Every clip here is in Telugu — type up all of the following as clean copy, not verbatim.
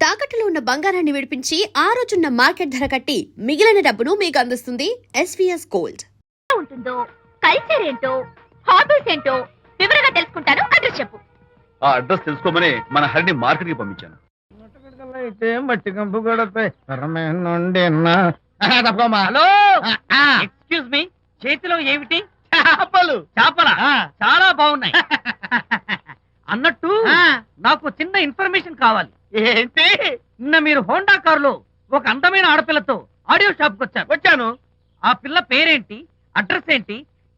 తాకట్టులో ఉన్న బంగారాన్ని విడిపించి ఆ రోజున్న మార్కెట్ ధర కట్టి మిగిలిన డబ్బును మీకు అందిస్తుంది ఎస్వీఎస్ గోల్డ్. ఉంటుందో కల్చర్ ఏంటో హాబీస్ ఏంటో వివరంగా తెలుసుకుంటాను. అడ్రస్ చెప్పు. ఆ అడ్రస్ తెలుసుకోమని మన హరిని మార్కెట్ కి పంపించాను. హలో, ఎక్స్క్యూజ్ మీ, చేతిలో ఏమిటి? చేపలు. చేపలా? చాలా బాగున్నాయి. అన్నట్టు నాకు చిన్న ఇన్ఫర్మేషన్ కావాలి. ఏంటి? నిన్న మీరు హోండా కారులో ఒక అందమైన ఆడపిల్లతో ఆడియో షాప్ కు వచ్చాను. ఆ పిల్ల పేరేంటి, అడ్రస్ ఏంటి,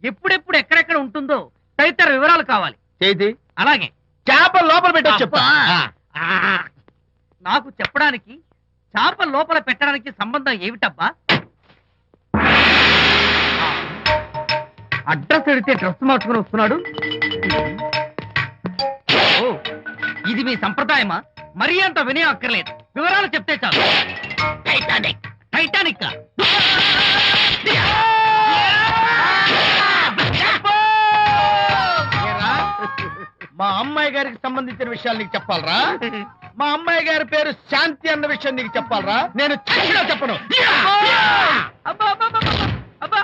ఎప్పుడెప్పుడు ఎక్కడెక్కడ ఉంటుందో తదితర వివరాలు కావాలి. చేతి అలాగే చేపలు లోపల పెట్టచ్చు చెప్పు. నాకు చెప్పడానికి చేప లోపల పెట్టడానికి సంబంధం ఏమిటబ్బా? అడ్రస్ అడిగితే డ్రెస్ మార్చుకుని వస్తున్నాడు. ఓ, ఇది మీ సంప్రదాయమా? మరీ అంత వినయం అక్కర్లేదు, వివరాలు చెప్తే చాలు. టైటానిక్. టైటానిక్ మా అమ్మాయి గారికి సంబంధించిన విషయాలు నీకు చెప్పాలరా? మా అమ్మాయి గారి పేరు శాంతి అన్న విషయం నీకు చెప్పాలరా? నేను చచ్చినా చెప్పను. అబ్బా, అబ్బా, అబ్బా, అబ్బా.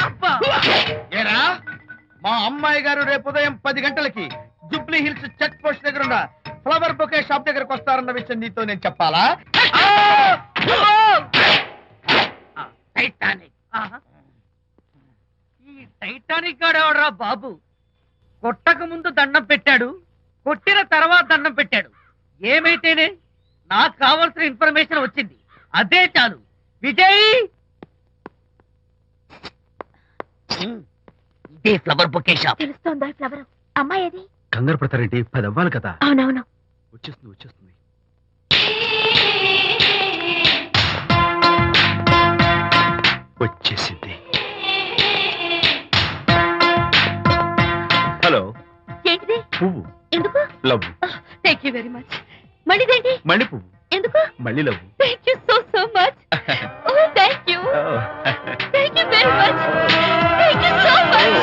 అబ్బా. ఏరా, మా అమ్మాయి గారు రేపు ఉదయం 10 గంటలకి జూబ్లీ హిల్స్ చెక్ పోస్ట్ దగ్గర ఉన్న ఫ్లవర్ బొకే షాప్ దగ్గరకు వస్తారన్న విషయం నీతో నేను చెప్పాలా? టైటానిక్. ఆహా. ఈ టైటానిక్ గాడెవడరా బాబు? కొట్టక ముందు దండం పెట్టాడు, కొట్టిన తర్వాత దండం పెట్టాడు. ఏమైతేనే నాకు కావాల్సిన ఇన్ఫర్మేషన్ వచ్చింది, అదే చాలు. విజయ్, ఇదే ఫ్లవర్ బొకే షాప్. తెలుస్తోందా ఫ్లవర్? అమ్మాయి ఏది? కంగారు పడతారేంటి? 10 అవ్వాలి కదా. అవునవును, వచ్చేస్తుంది వచ్చేస్తుంది. వచ్చేసింది. హలో. ఏంటిది? పువ్వు. ఎందుకు? Love. Thank you very much. మళ్ళీదేంటి? మళ్ళీ పువ్వు. ఎందుకు? మళ్ళీ love. Thank you so much. Oh thank you. Thank you very much. Thank you so much.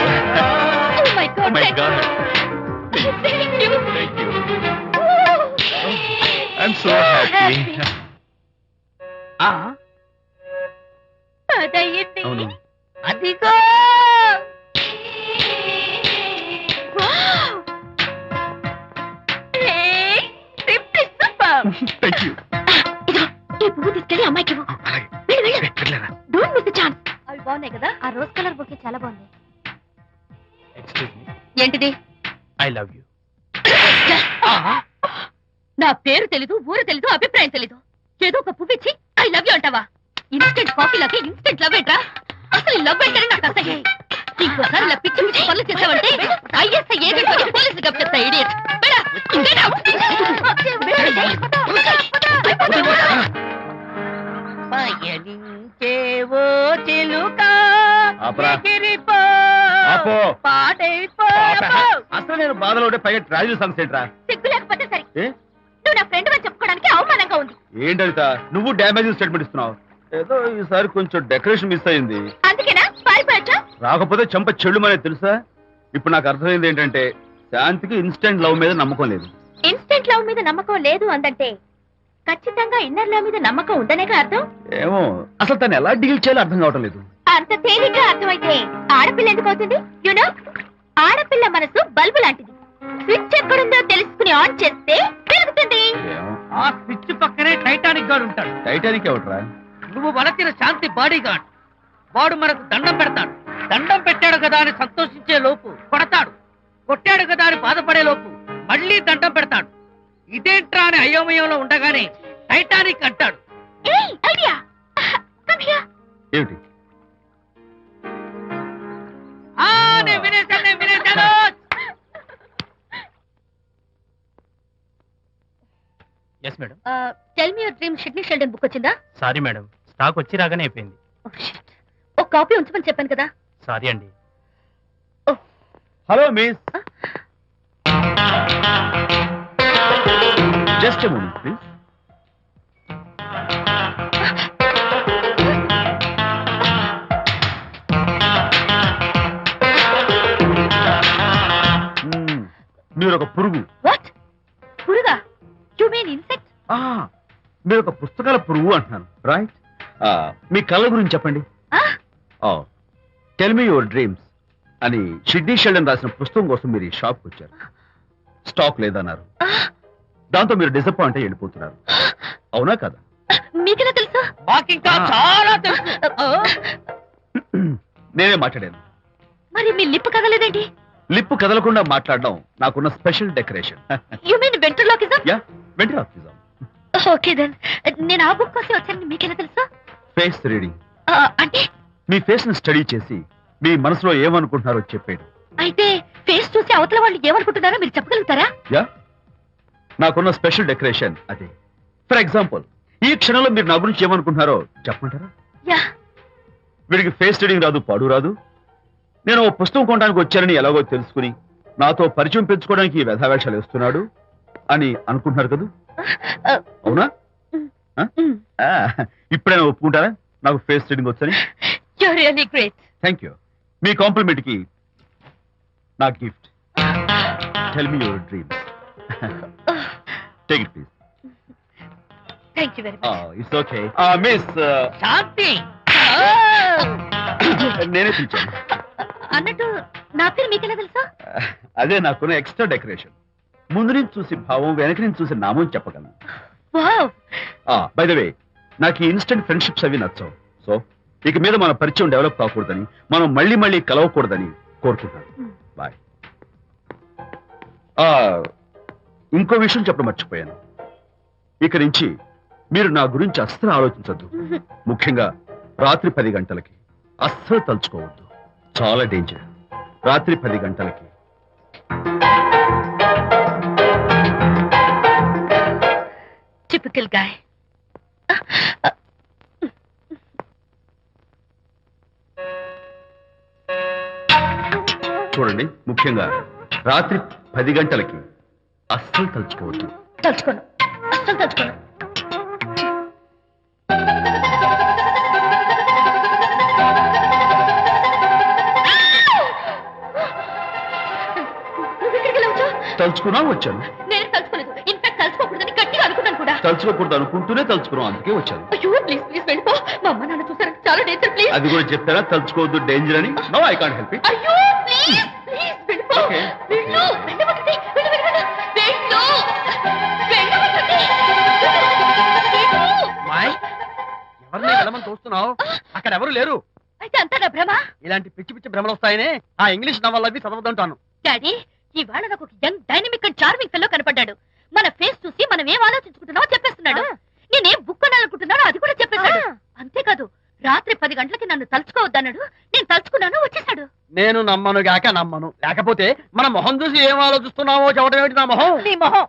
Oh my God. My God. Thank you. Thank you. I'm so happy. అదయ్యింది. అవును. అదిగో. Thank you. ఈ పువ్వు తీసుకెళ్ళి అమ్మాయికి ఇవ్వు. వెళ్ళు, వెళ్ళు. Don't miss the chance. అవి బాగున్నాయి కదా? ఆ రోజ్ కలర్ బొకే చాలా బాగుంది. Excuse me. ఏంటిది? I love you. నా పేరు తెలీదు, ఊరు తెలీదు, అభిప్రాయం తెలీదు. ఏదో ఒక పువ్వు ఇచ్చి ఐ లవ్ యూ అంటావా? ఇన్స్టెంట్ కాఫీ లాగే ఇన్స్టెంట్ లవ్ ఏంట్రా? అసలు లవ్ ఏంటని నాకు అసహ్యం. ఇంకోసారి ఇలా పిచ్చి పిచ్చి పనులు చేసావంటే ఐఎస్ఐ ఏజెంట్ పోలీసులు కప్పిస్తా. ఇడియట్. పయనించేవో చిలుక ఎగిరిపో పాడైపో. అసలు నేను బాధలో ఉంటే పైగా ట్రాజడీ సాంగ్స్ ఏంట్రా? సిగ్గు లేకపోతే సరే. నువ్వు నా ఫ్రెండ్ అని చెప్పుకోవడానికి అవమానంగా ఉంది. ఏంటంట నువ్వు డ్యామేజ్ స్టేట్మెంట్ ఇస్తున్నావు? ఏదో ఈసారి కొంచెం డెకరేషన్ మిస్ అయింది. అందుకేనా పారిపోయొచ్చా? రాకపోతే చెంప చెల్లుమనేది తెలుసా? ఇప్పుడు నాకు అర్థమైంది ఏంటంటే శాంతికి ఇన్స్టెంట్ లవ్ మీద నమ్మకం లేదు. ఇన్స్టెంట్ లవ్ మీద నమ్మకం లేదు అందంటే ఖచ్చితంగా ఇన్నర్ లవ్ మీద నమ్మకం ఉండనేగా అర్థం. ఏమో అసలు తను ఎలా డీల్ చేయాలో అర్థం కావటం లేదు. అంత తేలిగ్గా అర్థమైతే ఆడపిల్ల ఎందుకు అవుతుంది? యునో, ఆడపిల్ల మనసు బల్బు లాంటిది. స్విచ్ ఎక్కడుందో తెలుసుకుని ఆన్ చేస్తే పెరుగుతుంది. ఆ స్విచ్ పక్కనే టైటానిక్ గార్డ్ ఉంటాడు. టైటానిక్ ఎవట్రా? నువ్వు వలచిన శాంతి బాడీ గార్డ్. వాడు మనకు దండం పెడతాడు. దండం పెట్టాడు కదా అని సంతోషించే లోపు కొడతాడు. కొట్టాడు కదా అని బాధపడే లోపు మళ్ళీ దండం పెడతాడు. ఇదేంట్రా అని అయోమయంలో ఉండగానే టైటానిక్ అంటాడు. ఐడియా. ఏమిటి? నేను వినేశాను. Yes madam. Tell me your dream. Sidney Sheldon book వచ్చిందా? సారీ మేడం, స్టాక్ వచ్చి రాగానే అయిపోయింది. ఒక కాపీ ఉంచమని చెప్పాను కదా. సారీ అండి. Hello miss. Just a moment please. మీరు ఒక పురుగు. వాట్? పురుగా? You mean insect? మీరు ఒక పుస్తకాల పురుగు అంటున్నాను, రైట్? మీ కళ్ళ గురించి చెప్పండి. టెల్ మీ యువర్ డ్రీమ్స్ అని షిడ్నీ షెల్డన్ రాసిన పుస్తకం కోసం మీరు ఈ షాప్కి వచ్చారు. స్టాక్ లేదన్నారు. దాంతో మీరు డిసప్పాయింట్ అయ్యి వెళ్ళిపోతున్నారు. అవునా కదా? మీకెలా తెలుసు? మాకింకా చాలా తెలుసు. నేనే మాట్లాడాను. మరి మీ లిప్ కదలేదేంటి? లిప్పు కదలకుండా మాట్లాడడం నాకున్న special decoration. You mean ventriloquism? Yeah, ventriloquism. Okay then. నేను ఆ బుక్ కోసం వచ్చాను, మీకెలా తెలుసు? Face reading. అంటే మీ ఫేస్ ని స్టడీ చేసి మీ మనసులో ఏమనుకుంటున్నారో చెప్పేది. అయితే ఫేస్ చూసి అవతల వాళ్ళు ఏమనుకుంటున్నారో మీరు చెప్పగలుగుతారా? యా, నాకున్న స్పెషల్ డెకరేషన్ అదే. ఫర్ ఎగ్జాంపుల్, ఈ క్షణంలో మీరు నా గురించి ఏమనుకుంటున్నారో చెప్పమంటారా? యా. వీడికి ఫేస్ రీడింగ్ రాదు, పాడు రాదు. నేను ఓ పుస్తకం కొనడానికి వచ్చానని ఎలాగో తెలుసుకుని నాతో పరిచయం పెంచుకోవడానికి ఈ వ్యధావేషాలు వేస్తున్నాడు అని అనుకుంటున్నారు కదా? అవునా? ఇప్పుడైనా ఒప్పుకుంటారా నాకు ఫేస్ రీడింగ్ వచ్చని? You are really great. Thank you. మీ కాంప్లిమెంట్ కి నా gift. Tell me your dreams. Take it please. Thank you very much. It's okay. Miss Shanti. నేనే పిలిచాను. అన్నట్టు నా పేరు మీకెలా తెలుసా? అదే నాకున్న ఎక్స్ట్రా డెకరేషన్. ముందు నుంచి చూసి భావం, వెనక నుంచి చూసి నామం చెప్పగలను. వావ్. బై ద వే, నాకు ఈ ఇన్స్టెంట్ ఫ్రెండ్షిప్స్ అవి నచ్చవు. సో ఇక మీద మన పరిచయం డెవలప్ కాకూడదని, మనం మళ్ళీ మళ్ళీ కలవకూడదని కోరుకుంటాను. బాయ్. ఇంకో విషయం చెప్పడం మర్చిపోయాను. ఇక నుంచి మీరు నా గురించి అస్సలు ఆలోచించద్దు. ముఖ్యంగా రాత్రి 10 గంటలకి అస్సలు తలుచుకోవద్దు. చాలా డేంజర్. రాత్రి 10 గంటలకి. Typical guy. చూడండి, ముఖ్యంగా రాత్రి 10 గంటలకి అస్సలు తలుచుకోవద్దు. తలుచుకోను, అస్సలు తలుచుకోను. తలుచుకున్నా వచ్చాను. నేను తలుచుకోలేదు. ఇన్ఫాక్ట్ తలుచుకోకూడదని గట్టిగా అనుకున్నాను కూడా. తలుచుకోకూడదు అనుకుంటూనే తలుచుకున్నాం, అందుకే వచ్చాను. అయ్యో ప్లీజ్ ప్లీజ్ వెళ్ళిపో. మా అమ్మ నాన్న చూసారు, చాలా డేంజర్. ప్లీజ్. అది కూడా చెప్తారా తలుచుకోవద్దు డేంజర్ అని? No, I can't help it. అయ్యో ప్లీజ్ ప్లీజ్ వెళ్ళిపో. Okay, వెళ్ళు, వెళ్ళవద్దండి. వెళ్ళు వెళ్ళు వెళ్ళు. వెళ్ళు. వెళ్ళవద్దండి. వెళ్ళు. మాయ్, ఎవరిని వెళ్ళమని చూస్తున్నావు? అక్కడ ఎవరు లేరు. అయితే అంతా నా భ్రమ. ఇలాంటి పిచ్చి పిచ్చి భ్రమలు వస్తాయని ఆ ఇంగ్లీష్ నవల్ అవి చదవదంటాను. డాడీ, ఇవాళ నాకు ఒక young dynamic and charming fellow కనపడ్డాడు. మన ఫేస్ చూసి మనం ఏం ఆలోచించుకుంటున్నామో చెప్పేస్తున్నాడు. నేనేం బుక్ కొనాలనుకుంటున్నానో అది కూడా చెప్పేశాడు. అంతేకాదు, రాత్రి 10 గంటలకి నన్ను తలుచుకోవద్దన్నాడు. నేను తలుచుకున్నాను, వచ్చేసాడు. నేను నమ్మను గాక నమ్మను. లేకపోతే మన మొహం చూసి ఏం ఆలోచిస్తున్నావో చెప్పడం ఏమిటి నా మొహం? నీ మొహం.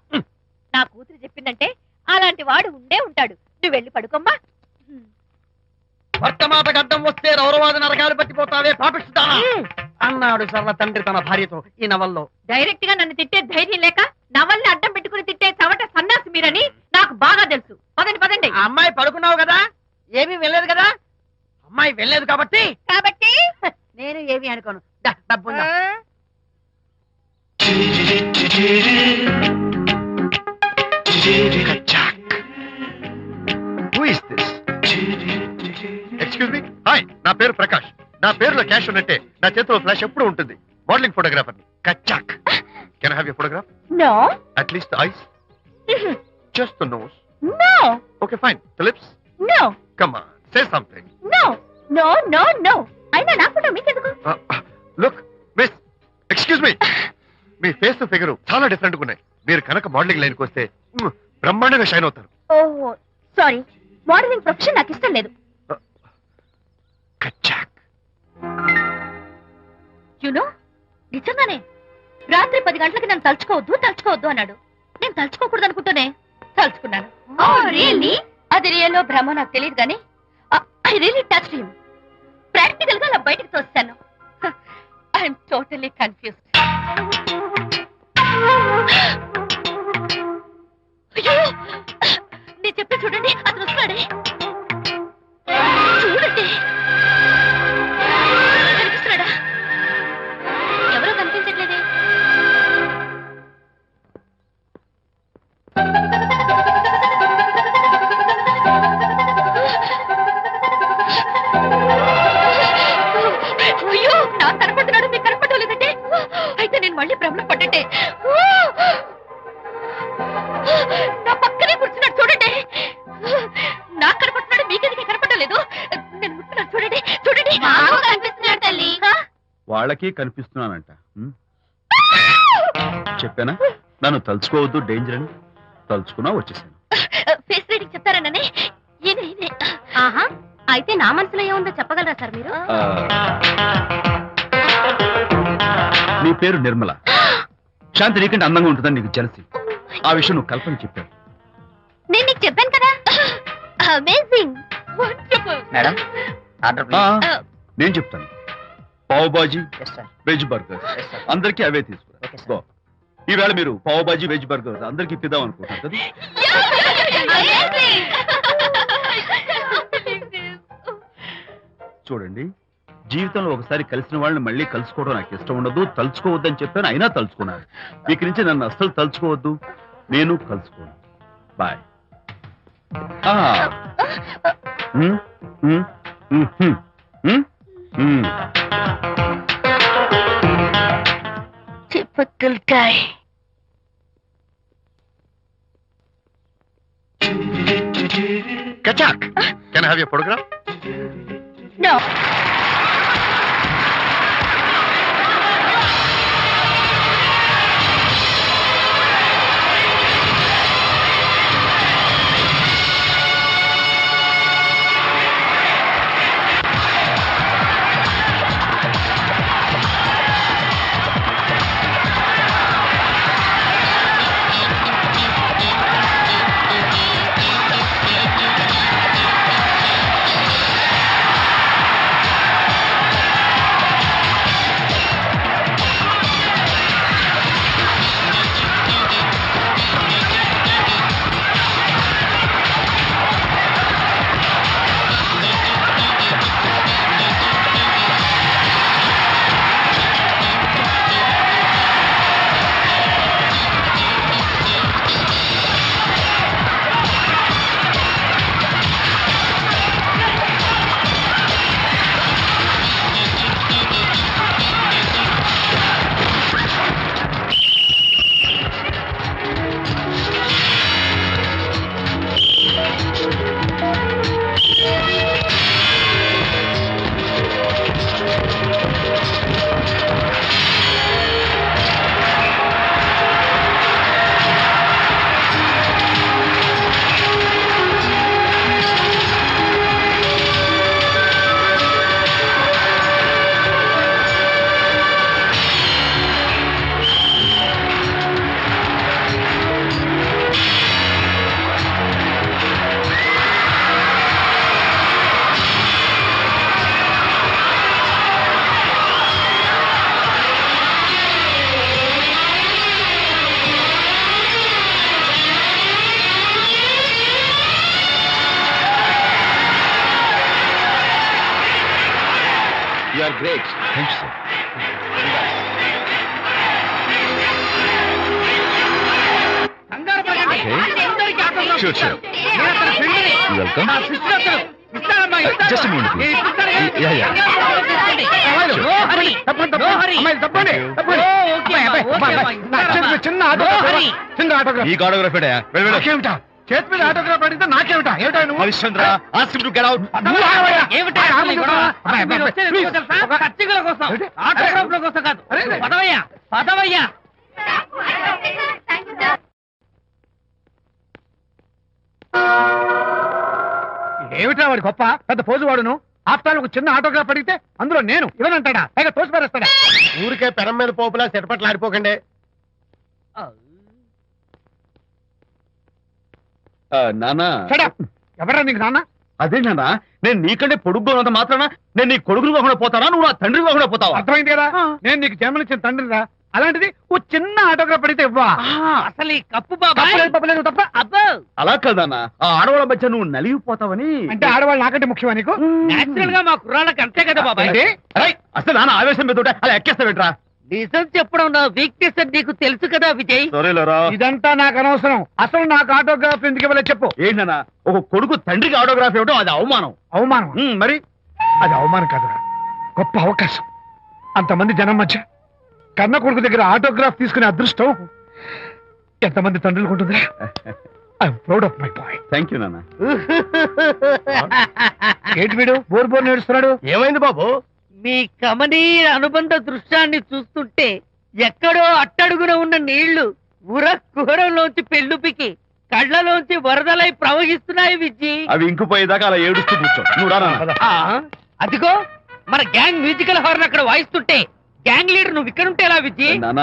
నా కూతురు చెప్పిందంటే అలాంటి వాడు ఉండే ఉంటాడు. నువ్వు వెళ్ళి పడుకోమ్మా. వర్తమాత గడ్డం వస్తే రౌరవాద నరకాలు పట్టిపోతావే పాపిస్తానా అన్నాడు సర్వ తండ్రి తన భార్యతో ఈ నవల్లో. డైరెక్ట్ గా నన్ను తిట్టే ధైర్యం లేక నవల్ని అడ్డం పెట్టుకుని తిట్టే చవట సన్నాసి మీరని నాకు బాగా తెలుసు. పదండి పదండి. ఆ అమ్మాయి పడుకున్నావు కదా, ఏమీ వెళ్ళలేదు కదా. అమ్మాయి వెళ్ళలేదు కాబట్టి నేను ఏమి అనుకోను. డబ్బు ఉందా? Who is this? Excuse me? Hi, నా పేరు ప్రకాష్. నా పేరులో క్యాష్ ఉన్నట్టే నా చేతిలో ఫ్లాష్ ఎప్పుడు ఉంటుంది. మోడలింగ్ ఫోటోగ్రాఫర్ ని. కచ్చాక్. Can I have your photograph? No. At least the eyes? Just the nose? No. Okay, fine. The lips? No. Come on, say something. No no no no. అయినా నా ఫోటో మీకెందుకు? Look, miss. Excuse me. మీ ఫేస్ ఫిగర్ చాలా డిఫరెంట్ గా ఉన్నాయి. మీరు కనుక మోడలింగ్ లైన్కి వస్తే బ్రహ్మాండంగా షైన్ అవుతారు. ఓహో సారీ, మోడలింగ్ ప్రొఫెషన్ నాకు ఇష్టం లేదు. కచ్చాక్. యునో, నిజంగానే రాత్రి 10 గంటలకి నన్ను తలుచుకోవద్దు అన్నాడు. నేను తలుచుకోకూడదు అనుకుంటూనే తలుచుకున్నాను. రియల్లీ? అది రియల్లో భ్రమ నాకు తెలియదు కానీ I really touch him. Practical గా అలా బయటకు తోస్తాను. I'm totally confused. అయ్యో, నేను చెప్పి చూడండి, అతను వస్తున్నాడే. చూడండి, కనిపిస్తున్నాడా? ఎవరో కనిపించట్లేదే. చూడండి. నా పక్కనే కూర్చున్నాడు చూడండి. నాకు కనపడుతున్నాడు, మీకెందుకు కనపడలేదు? నేను ముట్టున్నాను చూడండి, చూడండి. కనిపిస్తున్నాడు తల్లి. వాళ్ళకి కనిపిస్తున్నానంట. చెప్పానా నన్ను తలుచుకోవద్దు, డేంజర్ అని. తలుచుకున్నా వచ్చేసాను. ఫేస్ రీడింగ్ చెప్తారననే. ఆహా, అయితే నా మనసులో ఏముందో చెప్పగలరా సార్ మీరు? నీ పేరు నిర్మల. శాంతి నీకంటే అందంగా ఉంటుందని నీకు జలసి. ఆ విషయం నువ్వు కల్పన చెప్పావు. నేను నీకు చెప్పాను కదా. Amazing, wonderful. మేడం ఆర్డర్ నేను చెప్తాను. Pav bhaji, yes sir. Veg burger yes sir. అందరికీ అవే తీసుకురా. Okay sir. గో. ఈవేళ మీరు పావ్ బాజీ, వెజ్ బర్గర్ అందరికీ ఇద్దాం అనుకుంటారు కదా. చూడండి, జీవితంలో ఒకసారి కలిసిన వాళ్ళని మళ్ళీ కలుసుకోవడం నాకు ఇష్టం ఉండదు. తలుచుకోవద్దని చెప్పాను, అయినా తలుచుకున్నాను. ఇక నుంచి నన్ను అస్సలు తలుచుకోవద్దు, నేను కలుసుకోను. Bye. Typical guy. Kachak, can I have your photograph? No. You are great. Thank you, sir. Okay. Sure, sure. You're welcome. Just a moment, please. Yeah, yeah. ఈ ఆటోగ్రాఫ్ నాకేమిటా చేతి మీద ఆటోగ్రాఫ్ అడిగితే నాకేమిటా? ఏమిటా నువ్వు? Harishchandra ask him to get out. పదవయ్యా. ఏమిటా వాడి గొప్ప పెద్ద పోజు వాడును. ఆఫ్టర్ ఒక చిన్న ఆటోగ్రాఫ్ అడిగితే అందులో నేను ఇవ్వనంటాడా? పైగా తోసి పారేస్తాడా? ఊరికే పెరం మీద పోపులా చెరపట్లు ఆడిపోకండి. నానా, ఎవరా నీకు నాన్న? అదే నానా, నేను నీకంటే పొడుగ్గా ఉన్నంత మాత్రాన నేను నీ కొడుకుని కాకుండా పోతానా, నువ్వు నా తండ్రి కాకుండా పోతావా? అర్థమైంది కదా, నేను నీకు జన్మనిచ్చిన తండ్రిరా. అలాంటిది ఓ చిన్న ఆటోగ్రాఫ్ అడిగితే ఇవ్వా? అసలు ఈ కప్పు బాబాయ్ తప్ప అబ్బో అలా కదన్నా, ఆ ఆడవాళ్ళ మధ్య నువ్వు నలిగిపోతావని. అంటే ఆడవాళ్ళు నాకంటే ముఖ్యమా నీకు? నేచురల్ గా మా కుర్రాళ్ళకి అంతే కదా బాబాయ్. ఏంటి? అరేయ్, అసలు నాన్న ఆవేశం మీద ఉంటే అలా ఎక్కేస్తావేట్రా? నిజం చెప్పడం నా వీక్నెస్ అని నీకు తెలుసు కదా విజయ్. సరేలేరా, ఇదంతా నాకు అనవసరం. అసలు నాకు ఆటోగ్రాఫ్ ఎందుకు ఇవ్వలేదు చెప్పు. ఏంటన్నా, ఒక కొడుకు తండ్రికి ఆటోగ్రాఫ్ ఇవ్వడం అది అవమానం. అవమానం? మరి అది అవమానం కాదురా, గొప్ప అవకాశం. అంతమంది జనం మధ్య కన్న కొడుకు దగ్గర ఆటోగ్రాఫ్ తీసుకునే అదృష్టం ఎంతమంది తండ్రులకు ఉంటుంది. I'm proud of my boy. Thank you నాన్న. ఏంటి వీడు బోర్ బోర్ నేడుస్తున్నాడు? ఏమైంది బాబు? మీ కమనీయ అనుబంధ దృశ్యాన్ని చూస్తుంటే ఎక్కడో అట్టడుగున ఉన్న నీళ్లు ఉర కుహరంలోంచి పెళ్ళుపికి కళ్ళలోంచి వరదలై ప్రవహిస్తున్నాయి విజ్జి. అవి ఇంకుపోయేదాకా అలా ఏడుస్తూ కూర్చో. నువ్వు రా నాన్న. అదిగో మన గ్యాంగ్ మ్యూజికల్ హార్న్ అక్కడ వాయిస్తుంటే గ్యాంగ్ లీడర్ నువ్వు ఇక్కడ ఉంటే ఎలా విజ్జి? నాన్న.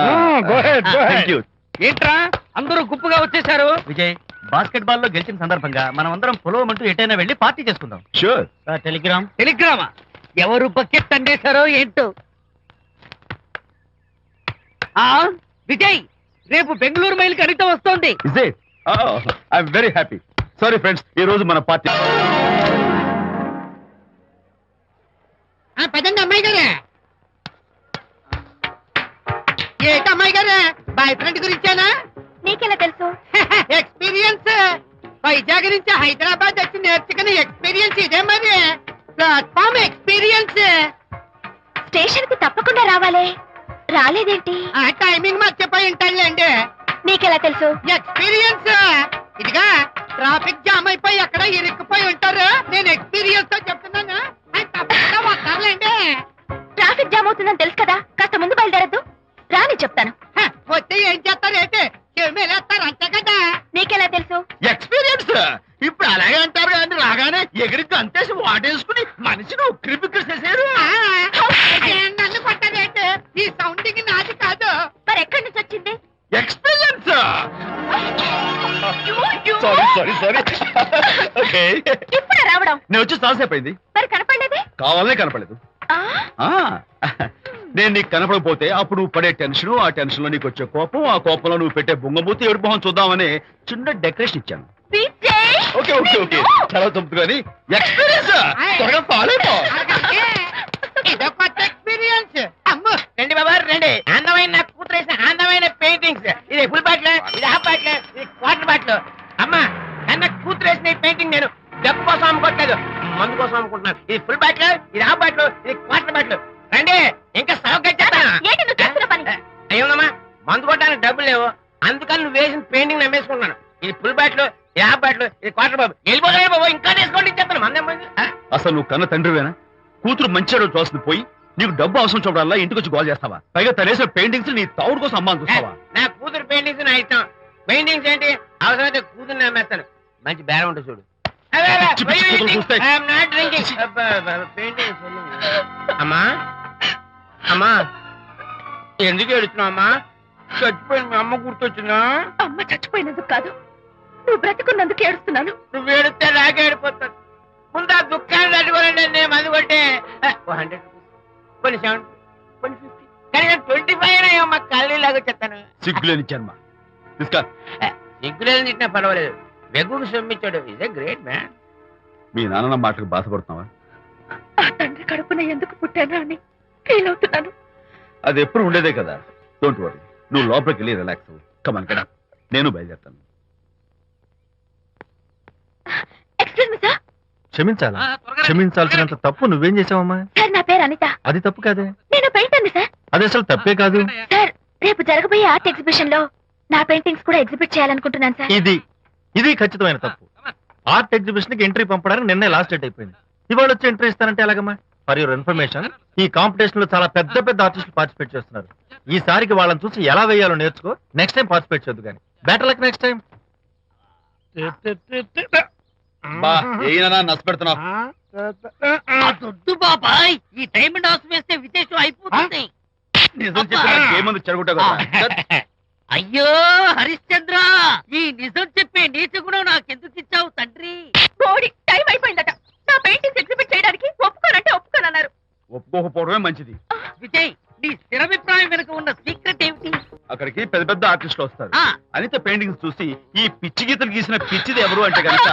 Go ahead, go ahead. Thank you. ఏంట్రా అందరూ గుంపుగా వచ్చేసారు? విజయ్, బాస్కెట్ బాల్ లో గెలిచిన సందర్భంగా మనం అందరం పొలవమంటూ ఎటైనా వెళ్ళి పార్టీ చేసుకుందాం. Sure. టెలిగ్రామ్. టెలిగ్రామా? ఎవరు బకెట్ అందేశారో ఏంటో. విజయ్, రేపు బెంగళూరు మైల్ కడిత వస్తోంది. Is it? Oh, I'm very happy. Sorry friends, ఈ రోజు మన పార్టీ. పదండి అమ్మాయి గారే. ఏంటి అమ్మాయి గారే, బాయ్ ఫ్రెండ్ గురించేనా? నీకెలా తెలుసు? ఎక్స్పీరియన్స్. వైజాగ్ నుంచి హైదరాబాద్ వచ్చి నేర్చుకునే ఎక్స్పీరియన్స్ ఇదే మరి. Platform experience. స్టేషన్ కి తప్పకుండా రావాలే, రాలేదేంటి? ఆ టైమింగ్ మర్చిపోయి ఉంటాడులేండి. నీకెలా తెలుసు? ఎక్స్పీరియన్స్. ఇదిగా ట్రాఫిక్ జామ్ అయిపోయి ఎక్కడ ఇరుక్కుపోయి ఉంటారు. నేను ఎక్స్పీరియన్స్ తో చెప్తున్నాను. ఆయన తప్పకుండా వస్తారులేండి. ట్రాఫిక్ జామ్ అవుతుందని తెలుసు కదా, కాస్త ముందు బయలుదేరద్దు. రాని చెప్తాను. వస్తే ఏం చేస్తారేంటి? చెమేలేస్తారు అంతే కదా. నీకెలా తెలుసు? ఎక్స్పీరియన్స్. ఇప్పుడు అలాగే అంటారు కానీ రాగానే ఎగిరికి అంతేసి వాటేసుకుని మనిషిని ఉక్కిరి బిక్కిరి చేశారు. నన్ను కొట్టారేంటి? ఈ సౌండింగ్ నాది కాదు. మరి ఎక్కడి నుంచి వచ్చింది? ఎక్స్పీరియన్స్. సారీ. ఓకే. ఇప్పుడే రావడం? నేను వచ్చి చాలాసేపు అయింది. మరి కనపడలేదే? కావాలనే కనపడలేదు. నేను నీకు కనపడకపోతే అప్పుడు నువ్వు పడే టెన్షన్, ఆ టెన్షన్ లో నీకు వచ్చే కోపం, ఆ కోపంలో నువ్వు పెట్టే బొంగమూతి ఏడు మొహం చూద్దామని చిన్న డెకరేషన్ ఇచ్చాను. ఓకే ఓకే ఓకే, చాలా తప్పు కానీ ఎక్స్పీరియన్స్. త్వరగా ఫాలో అయిపో. ఇదో కొత్త ఎక్స్పీరియన్స్. అమ్ము రండి బాబా రండి. అందమైన నాకు కూతురేసిన అందమైన పెయింటింగ్స్. ఇది ఫుల్ బాటిల్, ఇది హాఫ్ బాటిల్, ఇది క్వార్టర్ బాటిల్. అమ్మా అన్న కూతురేసిన ఈ పెయింటింగ్ నేను డబ్బు కోసం అమ్ముకోవట్లేదు, మందు కోసం అమ్ముకుంటున్నాను. ఇది ఫుల్ బాటిల్, ఇది హాఫ్ బాటిల్, ఇది క్వార్టర్ బాటిల్. రండి ఇంకా ఏంటి నువ్వు చేస్తున్న పని? అయ్యోనమ్మా మందు కొట్టడానికి డబ్బులు లేవు, అందుకని నువ్వు వేసిన పెయింటింగ్ నమ్మేసుకుంటున్నాను. ఇది ఫుల్ బాటిల్, ఇది హాఫ్ బాటిల్, ఇది క్వార్టర్ బాబు. వెళ్ళిపోతాయి బాబు, ఇంకా తీసుకోండి ఇచ్చేస్తాను. మంది అసలు నువ్వు కన్న తండ్రివేనా? కూతురు మంచిగా చూస్తుంది పోయి నీకు డబ్బు అవసరం చూడాలా ఇంటికి వచ్చి గోల్ చేస్తావా? పైగా తనేసిన పెయింటింగ్స్ నీ తౌడు కోసం అమ్మాని చూస్తావా? నా కూతురు పెయింటింగ్స్ నా ఇష్టం. పెయింటింగ్స్ ఏంటి అవసరమైతే కూతురు నమ్మేస్తాను. మంచి బేరం ఉంటుంది చూడు. పిచ్చి పిచ్చి కూతురు చూస్తాయి. అమ్మా అమ్మా ఎందుకు ఏడుస్తున్నావు అమ్మా? చచ్చిపోయిన మీ అమ్మ గుర్తొచ్చిందా? అమ్మ చచ్చిపోయినందుకు కాదు, నువ్వు బ్రతుకున్నందుకు ఏడుస్తున్నాను. నువ్వు ఏడితే నాకే ఏడిపోతాను. ముందు ఆ దుఃఖాన్ని తట్టుకోనండి. నేను మందు కొట్టే 100 కొన్ని 70 కొన్ని 50 కానీ 25 అయినా అమ్మ కళ్ళీలాగా చెప్తాను. సిగ్గులేని జన్మ. తీసుకో. సిగ్గులేదు తిట్టినా పర్వాలేదు, వెగుడు సొమ్మిచ్చాడు. ఇదే గ్రేట్ మ్యాన్. మీ నాన్న మాటకు బాధపడుతున్నావా? ఆ తండ్రి కడుపున ఎందుకు పుట్టానా అని ఫీల్ అవుతున్నాను. అది ఎప్పుడు ఉండేదే కదా. డోంట్ వరీ, నువ్వు లోపలికి వెళ్ళి రిలాక్స్ అవ్వు. కమాన్ కదా, నేను బయలుదేరుతాను. Excuse me sir. క్షమించాలా? క్షమించాల్సినంత తప్పు నువ్వేం చేసావమ్మా? సార్ నా పేరు అనిత. అది తప్పు కాదే. నేను పెయింటర్ని సార్. అది అసలు తప్పే కాదు. సార్ రేపు జరగబోయే ఆర్ట్ ఎగ్జిబిషన్ లో నా పెయింటింగ్స్ కూడా ఎగ్జిబిట్ చేయాలనుకుంటున్నాను సార్. ఇది ఖచ్చితమైన తప్పు. ఆర్ట్ ఎగ్జిబిషన్ కి ఎంట్రీ పంపడానికి నిన్నే లాస్ట్ డేట్ అయిపోయింది. ఇవాళ వచ్చి ఎంట్రీ ఇస్తానంటే ఎలాగమ్మా? ఫర్ యువర్ ఇన్ఫర్మేషన్, ఈ కాంపిటీషన్ లో చాలా పెద్ద పెద్ద ఆర్టిస్టులు పార్టిసిపేట్ చేస్తున్నారు. ఈసారికి వాళ్ళని చూసి ఎలా వేయాలో నేర్చుకో. నెక్స్ట్ టైం పార్టిసిపేట్ చేయొద్దు కానీ. Better luck next time. బా ఏనా నష్టపెడుతున్నావు? దొద్దు బాబాయ్, ఈ డైమండ్ హౌస్ వేస్తే విశేషం అయిపోతుంది. నిజం చెప్పిన ఏమంది చెడగొట్టావు కదా. అయ్యో హరిశ్చంద్ర, ఈ నిజం చెప్పే నీచ గుణం నాకెందుకు ఇచ్చావు తండ్రి? బోడి టైం అయిపోయిందట. నా పెయింటింగ్స్ ఎగ్జిబిట్ చేయడానికి ఒప్పుకోనంటే ఒప్పుకోనన్నారు. ఒప్పుకోకపోవడమే మంచిది. విజయ్, నీ స్థిరాభిప్రాయం వెనుక ఉన్న సీక్రెట్ ఏమిటి? అక్కడికి పెద్ద పెద్ద ఆర్టిస్టులు వస్తారు. ఆ. అనిత పెయింటింగ్స్ చూసి ఈ పిచ్చి గీతలు గీసిన పిచ్చిది ఎవరు అంటే కనుక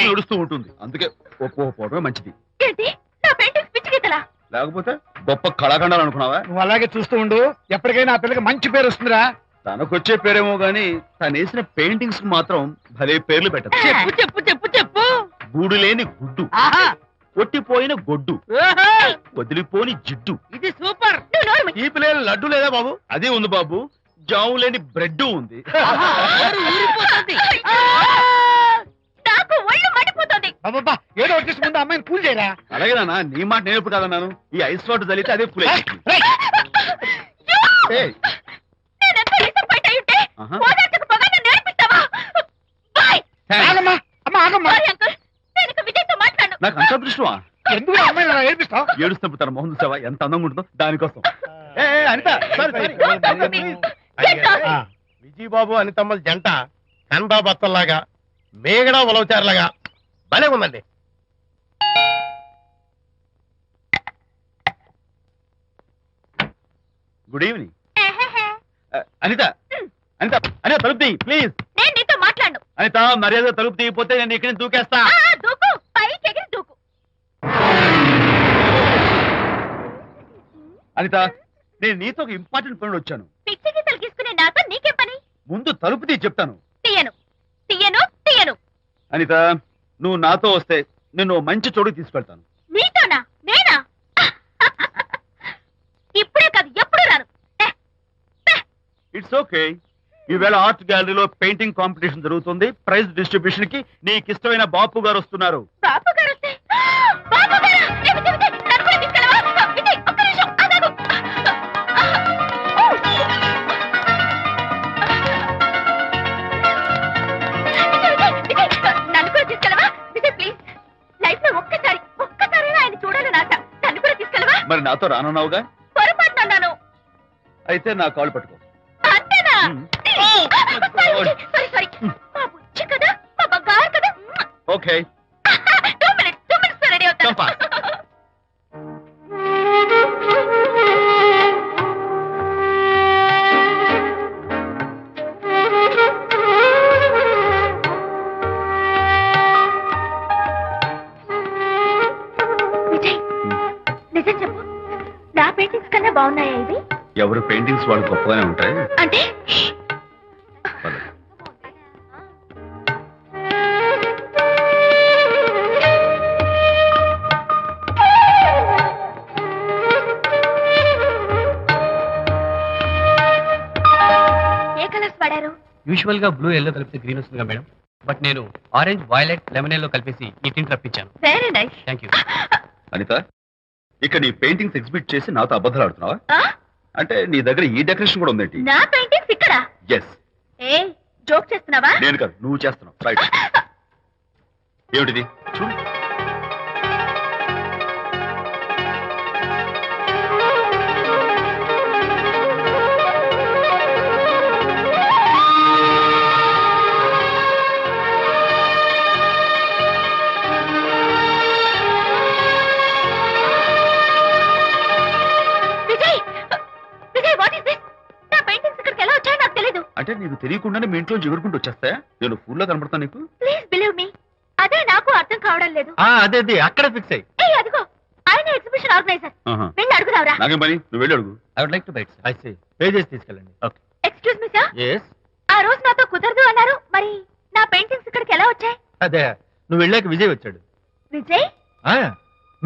నడుస్తూ ఉంటుంది. అందుకే ఒప్పుకోకపోవడమే మంచిది. ఏంటి నా పెయింటింగ్స్ పిచ్చి గీతలా? లేకపోతే గొప్ప కళాఖండాలు అనుకున్నావా? నువ్వు అలాగే చూస్తూ ఉండు, ఎప్పటికైనా ఆ పిల్లకి మంచి పేరు వస్తుందిరా. తనకొచ్చే పేరేమో గాని తను వేసిన పెయింటింగ్స్ మాత్రం భలే పేర్లు పెట్టదు. చెప్పు చెప్పు చెప్పు చెప్పు. గూడు లేని గుడ్డు, ఆహా, ఒట్టిపోయిన గొడ్డు, వదిలిపోని జిడ్డు. ఇది సూపర్. తీపి లేని లడ్డు లేదా బాబు? అదే ఉంది బాబు. జాము లేని బ్రెడ్ ఉంది. ఊరిపోతుంది. నాకు ఒళ్ళు మండిపోతుంది. అబ్బబ్బా, ఏదో వచ్చేసి ముందు అమ్మాయిని కూల్ చేయరా. అలాగే నాన్న, నీ మాట నేను ఎప్పుడు కాదన్నాను. ఈ ఐస్ వాటర్ చల్లితే అదే పూలే. నేనెంత disappoint అయి ఉంటే ఆహా. ఓదార్చకపోగా నన్ను నేర్పిస్తావా? బాయ్. ఆగమ్మా, అమ్మ ఆగమ్మా. సారీ అంకుల్, నేను ఇక విజయ్తో మాట్లాడను. నాకు అంత అదృష్టమా? ఎందుకు ఆ అమ్మాయిని అలా ఏడిపిస్తావ్? ఏడుస్తున్నప్పుడు తన మొహం చూసావా ఎంత అందంగా ఉంటుందో, దానికోసం. అనిత, sorry. విజయబాబు అనితమ్మల జంట కన్బా బత్తల్లాగా మేగడ ఉలవచారులాగా భలే ఉందండి. Good evening. అనిత, అనిత, అనిత తలుపు తీ ప్లీజ్. నేను నీతో మాట్లాడను. అనిత, మర్యాద తలుపు తీయకపోతే నేను ఇక్కడి నుంచి దూకేస్తా. దూకు, పైకి ఎగిరి దూకు. అనిత, నేను నీతో ఒక ఇంపార్టెంట్ పనులు వచ్చాను. పిచ్చి గీతలు గీసుకునే నాతో నీకేం పని? ముందు తలుపు తీ చెప్తాను. తీయను, తీయను, తీయను. అనిత, నువ్వు నాతో వస్తే నిన్ను మంచి చోటుకి తీసుకెళ్తాను. నీతోనా? నేనా? ఇప్పుడే కాదు, ఎప్పుడు రాను. It's okay. ఈవేళ ఆర్ట్ గ్యాలరీలో పెయింటింగ్ కాంపిటీషన్ జరుగుతుంది. ప్రైజ్ డిస్ట్రిబ్యూషన్ కి నీకు ఇష్టమైన బాపు గారు వస్తున్నారు. బాబు గారు వస్తే, బాబు గారా? ఏ విజయ్, విజయ్, నన్ను కూడా తీసుకెళ్ళవా? విజయ్, ఒక్క నిమిషం ఆగాగు. విజయ్, నన్ను కూడా తీసుకెళ్ళవా? విజయ్ ప్లీజ్, లైఫ్ లో ఒక్కసారైనా ఆయన చూడాలని ఆశ. నన్ను కూడా తీసుకెళ్ళవా? మరి నాతో రానున్నావుగా? పొరపాటున అన్నాను. అయితే నా కాళ్ళు పట్టుకో. అంతేనా? సారీ. మా బుజ్జి కదా, మా బంగారు కదా. ఓకే. 2 minutes రెడీ అవుతాను. Come on. విజయ్, నిజం చెప్పు, నా పెయింటింగ్స్ కన్నా బాగున్నాయా ఇవి? ఎవరు పెయింటింగ్స్ వాళ్ళు గొప్పగానే ఉంటాయి. అంటే పద. ఏ కలర్స్ వాడారు? యూజువల్ గా బ్లూ ఎల్లో కలిపితే గ్రీన్ వస్తుందిగా మేడం, బట్ నేను ఆరెంజ్ వైలెట్ లెమన్ ఎల్లో కలిపేసి ఈ టింట్ రప్పించాను. Very nice. Thank you. Anita, ఇక నీ పెయింటింగ్స్ ఎగ్జిబిట్ చేసి నాతో అబద్ధాలు ఆడుతున్నావా? అంటే నీ దగ్గర ఈ డెకరేషన్ కూడా ఉందేంటి? నా పెయింటింగ్స్ ఇక్కడ? ఎస్. ఏ జోక్ చేస్తున్నావా? నేను కాదు, నువ్వు చేస్తున్నావు. రైట్. ఏమిటిది? చూడు. Vijay, what is this? నా పెయింటింగ్స్ ఇక్కడికి ఎలా వచ్చాయో నాకు తెలీదు. అంటే నీకు తెలియకుండానే మీ ఇంట్లో ఎగురుకుంటూ వచ్చేస్తాయా? నేను ఫుల్లో కనబడతాను నీకు? ప్లీజ్ బిలీవ్ మీ, అదే నాకు అర్థం కావడం లేదు. అదే అక్కడ ఫిక్స్ అయ్యి. ఏ అదిగో, ఆయన ఎగ్జిబిషన్ ఆర్గనైజర్. ఆహా. వెళ్ళి అడుగుదావరా? నాకేం పని, నువ్వు వెళ్ళి అడుగు. I would like to bite. I see. Pay చేసి తీసుకెళ్ళండి. Excuse me sir, yes. ఆ రోజు నాతో కుదరదు అన్నారు, మరి నా పెయింటింగ్స్ ఇక్కడికి ఎలా వచ్చాయి? అదే నువ్వు వెళ్ళాక విజయ్ వచ్చాడు. విజయ్?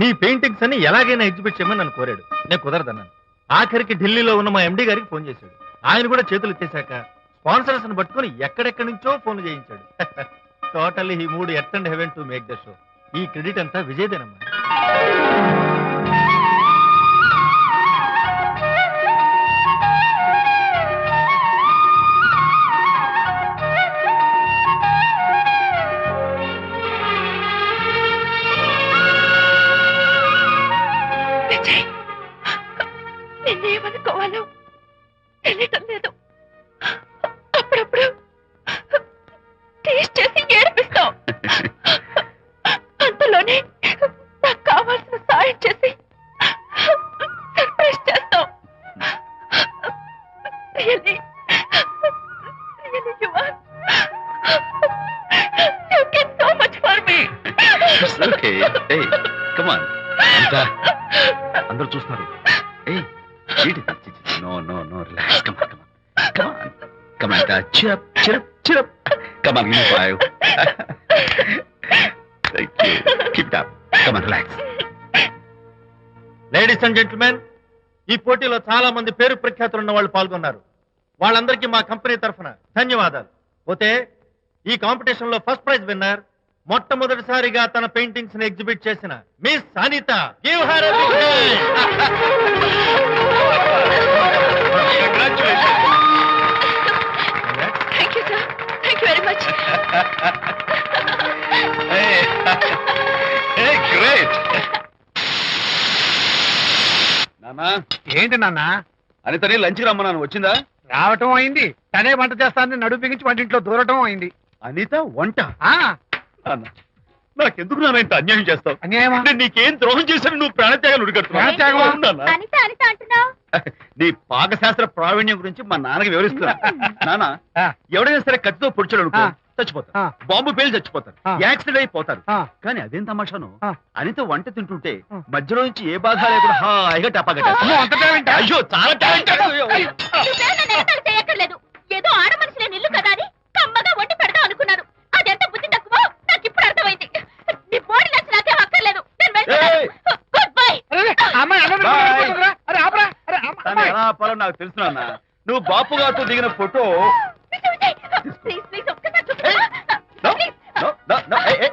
నీ పెయింటింగ్స్ అని ఎలాగైనా ఎగ్జిబిట్ చేయమని నన్ను కోరాడు. నేను కుదరదన్నాను. ఆఖరికి ఢిల్లీలో ఉన్న మా ఎండి గారికి ఫోన్ చేశాడు. ఆయన కూడా చేతులు ఎత్తేశాక స్పాన్సర్స్ ని పట్టుకుని ఎక్కడెక్కడి నుంచో ఫోన్ చేయించాడు. Totally he mood earth and heaven to make the show. ఈ క్రెడిట్ అంతా విజయ్దేనమ్మా. విజయ్, నిన్నేమనుకోవాలో తెలియటం లేదు. అప్పుడప్పుడు టేస్ట్ చేసి ఏడిపిస్తావు. అంతలోనే నాకు కావాల్సిన సాయం చేసి సర్ప్రైజ్ చేస్తావు. Really, you are. You get so much for me. Okay. ఏయ్, కమ్ ఆన్. అంతా అందరూ చూస్తున్నారు. ఏయ్, no no no, relax. Come on, come on, come on. Cheer up cheer up cheer up. Come on, give me 5. Thank you. Keep it up. Relax. Ladies and gentlemen, ఈ పోటీలో చాలా మంది పేరు ప్రఖ్యాతులు ఉన్న వాళ్ళు పాల్గొన్నారు. వాళ్ళందరికీ మా కంపెనీ తరఫున ధన్యవాదాలు. పోతే ఈ కాంపిటీషన్ లో ఫస్ట్ ప్రైజ్ విన్నర్, మొట్టమొదటిసారిగా తన పెయింటింగ్స్ ని ఎగ్జిబిట్ చేసిన miss Anitha. Give her a big thank you sir, thank you very much. Great. నానా, ఏంటి నాన్న? అనితని లంచ్కి రమ్మన్నాను, వచ్చిందా? రావటం అయింది, తనే వంట చేస్తానని నడుము బిగించి వంటింట్లో దూరటం అయింది. అనిత వంట? ఆ నాన్న, నాకెందుకు నాన్న ఇంత అన్యాయం చేస్తావు? అన్యాయమా? నేను నీకేం ద్రోహం చేశాను? నువ్వు ప్రాణత్యాగాలు ప్రాణత్యాగమా? ఉడికడుతున్నావు. అనిత అనిత అంటున్నావు? నీ పాకశాస్త్ర ప్రావీణ్యం గురించి మా నాన్నకి వివరిస్తున్నా. నాన్న, ఆ. ఎవడైనా సరే కత్తితో పొడిచాడు అనుకో, ఆ. చచ్చిపోతారు. ఆ. బాంబు పేలి చచ్చిపోతారు, ఆ. యాక్సిడెంట్ అయిపోతారు. ఆ. కానీ అదేం తమాషాను, ఆ. అనిత వంట తింటుంటే ఆ. మధ్యలో నుంచి ఏ బాధ లేకుండా హాయిగా టపా అమ్మో, అంత talent ఆ? అయ్యో చాలా టాలెంట్. నువ్వే నన్ను ఎగతాళి చేయక్కర్లేదు. ఏదో ఆడ మనిషినే నిల్లు కదా అని కమ్మగా వండి పెడదాం అనుకున్నాను. అదెంత బుద్ధి తక్కువ నాకు ఇప్పుడు అర్థమైంది. నీ బోడి నచ్చి నాకేం అక్కర్లేదు. నేను వెళ్తున్నాను. ఏయ్! Good bye. అరే, అమ్మాయి అన్నది Bye. వెళ్ళిపోతుందిరా. అరే, ఆపరా. అరే, తను అమ్మాయి. ఎలా ఆపాలో నాకు తెలుసు నాన్న. నువ్వు బాపు గారితో దిగిన ఫోటో. ప్లీజ్ ప్లీజ్ ఒక్కసారి ఏయ్! చూపించు. No, no, no, no, hey, hey.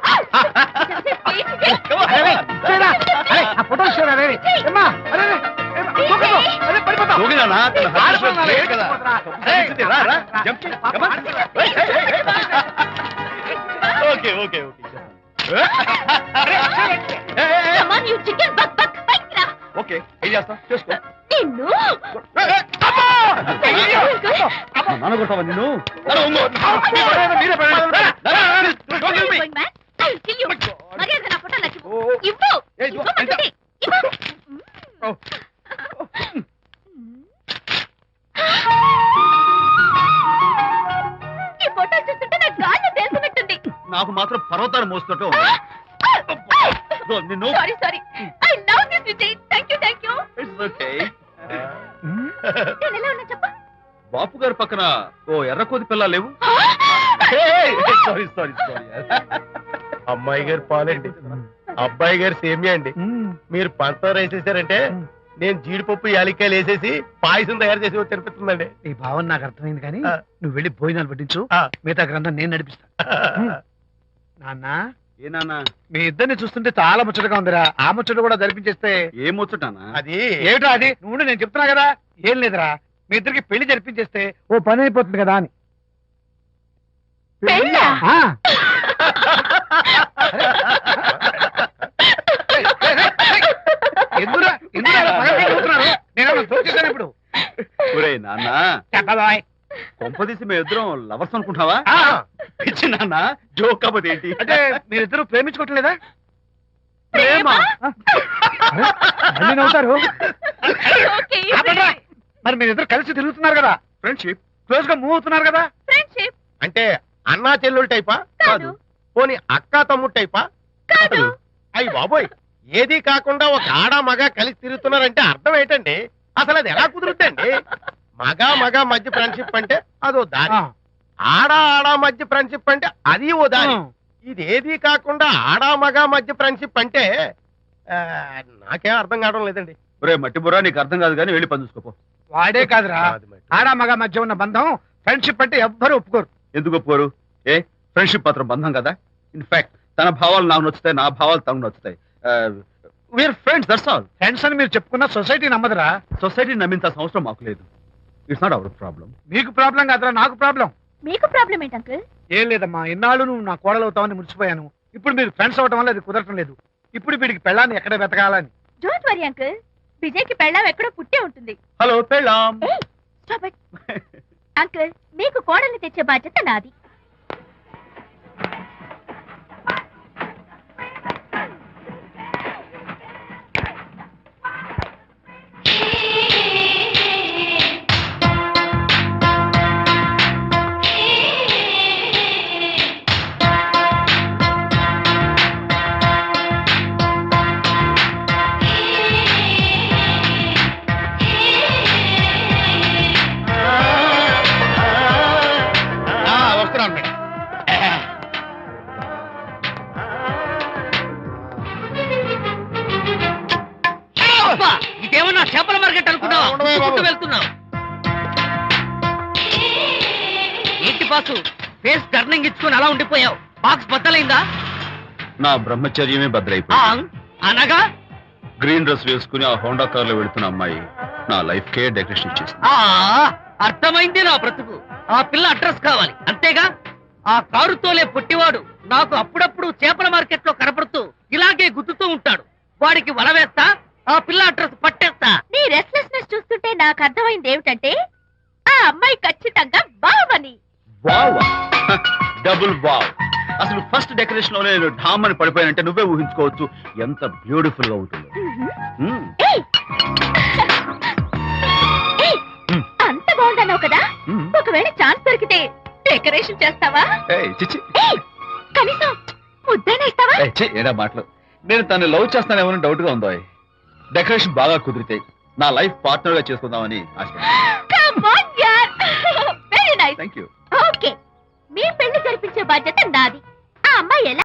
Come on, అరే, come on. చూడరా. అరే, ఆ ఫోటో చూడరా, అరే. ఏమ్మా, అరే, అరే, ఏమ్మా, దూకదు. అరే, పడిపోతావు. దూకినానా? తన heart ఆడపిల్ల was great కదా. ఏయ్, తప్పు రా, రా. Jump చేయి. Come on. Hey, hey, hey, hey. Okay, okay, okay. Hey, hey, hey. Come on, you chicken, buck, buck, బయటికి రా. Okay, ఏం చేస్తావు? చేసుకో. నిన్ను Hey, hey. అమ్మా! మా నాన్న కొడతావా నిన్ను? నడు, ఉంగో. మీరే పడండి. Don't kill me. going mad? I'll kill you. మర్యాదగా నా ఫోటోలు నాకు ఇవ్వు. Oh. ఇవ్వు. ఏయ్, ఇదిగో, ఇవ్వమంటుంది. ఇవ్వు. Oh. ఈ ఫోటోలు చూస్తుంటే నాకు గాల్లో తేలుతున్నట్టుంది. నాకు మాత్రం పర్వతాలు మోస్తున్నట్టు నిన్ను. Sorry sorry. I love this Vijay. Thank you thank you. It's okay. నేను ఎలా ఉన్నా చెప్పు. బాపు గారి పక్కన ఓ ఎర్ర కోతి పిల్ల లేవు? Sorry sorry sorry. అమ్మాయి గారు పాలండి, అబ్బాయి గారు సేమియా అండి. మీరు పంచదార వేసేసారంటే నేను జీడిపప్పు యాలక్కాయలు వేసేసి పాయసం తయారు చేసి తినిపిస్తుందండి. నీ భావన నాకు అర్థమైంది, కానీ ఆ. నువ్వు వెళ్ళి భోజనాలు పట్టించు. ఆ. మిగతా గ్రంథం నేను నడిపిస్తా. నాన్న, ఏ నాన్న, మీ ఇద్దరిని చూస్తుంటే చాలా ముచ్చటగా ఉందిరా. ఆ ముచ్చట కూడా జరిపించేస్తే. ఏం వచ్చుటానా? అది ఏమిటో అది? నువ్వు నేను చెప్తున్నా కదా. ఏం లేదురా, మీ ఇద్దరికి పెళ్లి జరిపించేస్తే ఓ పని అయిపోతుంది కదా అని. పెళ్ళా? ఆ. ఎందురా ఎందురా ఇలా పగలబడి చూస్తున్నారు? నేనేమన్నా చూసేసాను ఇప్పుడు? ఒరేయ్ నాన్న, చెప్పబాయ్. కొంపదీసి మేము ఇద్దరం లవర్స్ అనుకుంటావా? ఆ, పిచ్చి నాన్న, జోక్ కాకపోతే ఏంటి? అంటే మీరిద్దరు ప్రేమించుకోవట్లేదా? ప్రేమ? అరే, మళ్ళీ నవ్వుతారు. ఓకే. ఆపండ్రా. మరి మీరిద్దరు కలిసి తిరుగుతున్నారు కదా, ఫ్రెండ్షిప్. క్లోజ్ గా మూవ్ అవుతున్నారు కదా. ఫ్రెండ్షిప్ అంటే అన్నా చెల్లెలు టైపా? కాదు. పోనీ అక్కా తమ్ముడు టైపా? కాదు. అయ్యి బాబోయ్, ఏది కాకుండా ఒక ఆడ మగ కలిసి తిరుగుతున్నారంటే అర్థం ఏంటండి? అసలు అది ఎలా కుదురుద్దండి? మగ మధ్య ఫ్రెండ్షిప్ అంటే అదో దారి, ఆ. ఆడ మధ్య ఫ్రెండ్షిప్ అంటే అది ఓ దారి. ఇది ఏది కాకుండా ఆడ మగ మధ్య ఫ్రెండ్షిప్ అంటే ఆ, నాకేం అర్థం కావడం లేదండి. ఒరే మట్టి బుర్రా, నీకు అర్థం కాదు కానీ వెళ్ళి పని చూసుకోపో. వాడే కాదురా, అది మరి. ఆడ మగ మధ్య ఉన్న బంధం ఫ్రెండ్షిప్ అంటే ఎవ్వరు ఒప్పుకోరు. ఎందుకు ఒప్పుకోరు? ఏ ఫ్రెండ్షిప్ మాత్రం బంధం కదా. ఇన్ఫాక్ట్ తన భావాలు నాకు నచ్చుతాయి, నా భావాలు తనకు నచ్చుతాయి. We're friends, that's all. Friends అని మీరు చెప్పుకున్న సొసైటీ నమ్మదురా. సొసైటీ నమ్మింత అవసరం మాకు లేదు. It's not our problem. మీకు ప్రాబ్లం కాదురా, నాకు ప్రాబ్లం. మీకు ప్రాబ్లం ఏంటి అంకుల్? ఏం లేదమ్మా, ఇన్నాళ్ళు నువ్వు నా కోడలు అవుతావని మురిసిపోయాను. ఇప్పుడు మీరు ఫ్రెండ్స్ అవటం వల్ల అది కుదరటం లేదు. ఇప్పుడు వీడికి పెళ్ళాన్ని ఎక్కడ వెతకాలని. డోంట్ వరీ అంకుల్, విజయ్కి పెళ్ళాం ఎక్కడో పుట్టే ఉంటుంది. హలో పెళ్ళాం. ఏయ్, స్టాప్ ఇట్. అంకుల్, మీకు కోడల్ని తెచ్చే బాధ్యత నాది. వస్తున్నాను. బాసు ఫేస్ టర్నింగ్ ఇచ్చుకొని అలా ఉండిపోయావు. బాక్స్ బద్దలైందా? నా బ్రహ్మచర్యమే బద్దలైపోయింది. అనగా గ్రీన్ డ్రెస్ వేసుకుని ఆ హోండా కార్ లో వెళుతున్న అమ్మాయి నా లైఫ్ కే డెకరేషన్ ఇచ్చేసింది. అర్థమైంది నా బ్రతుకు. ఆ పిల్ల అడ్రస్ కావాలి అంతేగా. ఆ కారుతోలే పొట్టివాడు నాకు అప్పుడప్పుడు చేపల మార్కెట్ లో కనపడుతూ ఇలాగే గుద్దుతూ ఉంటాడు. వాడికి వల వేస్తా, ఆ పిల్ల అడ్రస్ పట్టేస్తా. నీ రెస్ట్లెస్నెస్ చూస్తుంటే నాకు అర్థమైంది ఏమిటంటే ఆ అమ్మాయి ఖచ్చితంగా బావని. Wow, double wow. అసలు ఫస్ట్ డెకరేషన్ లోనే నేను ఢామ్ అని పడిపోయానంటే నువ్వే ఊహించుకోవచ్చు ఎంత బ్యూటిఫుల్ గా ఉంటుందో. మ్మ్. ఏయ్! ఏయ్! అంత బాగుందన్నావు కదా, మ్మ్. ఒకవేళ ఛాన్స్ దొరికితే డెకరేషన్ చేస్తావా? ఏయ్, చిచ్చి. ఏయ్! కనీసం ముద్దైనా ఇస్తావా? ఏయ్, ఛీ, ఏడా మాటలు. నేను తను లవ్ చేస్తానేమో డౌట్ గా ఉందో. డెకరేషన్ బాగా కుదిరితే నా లైఫ్ పార్ట్నర్ గా చేసుకుందామని ఆశపడ్డాను. Come on, yaar. Very nice. Thank you. Okay, మీ పెళ్లి జరిపించే బాధ్యత నాది. ఆ అమ్మాయి ఎలా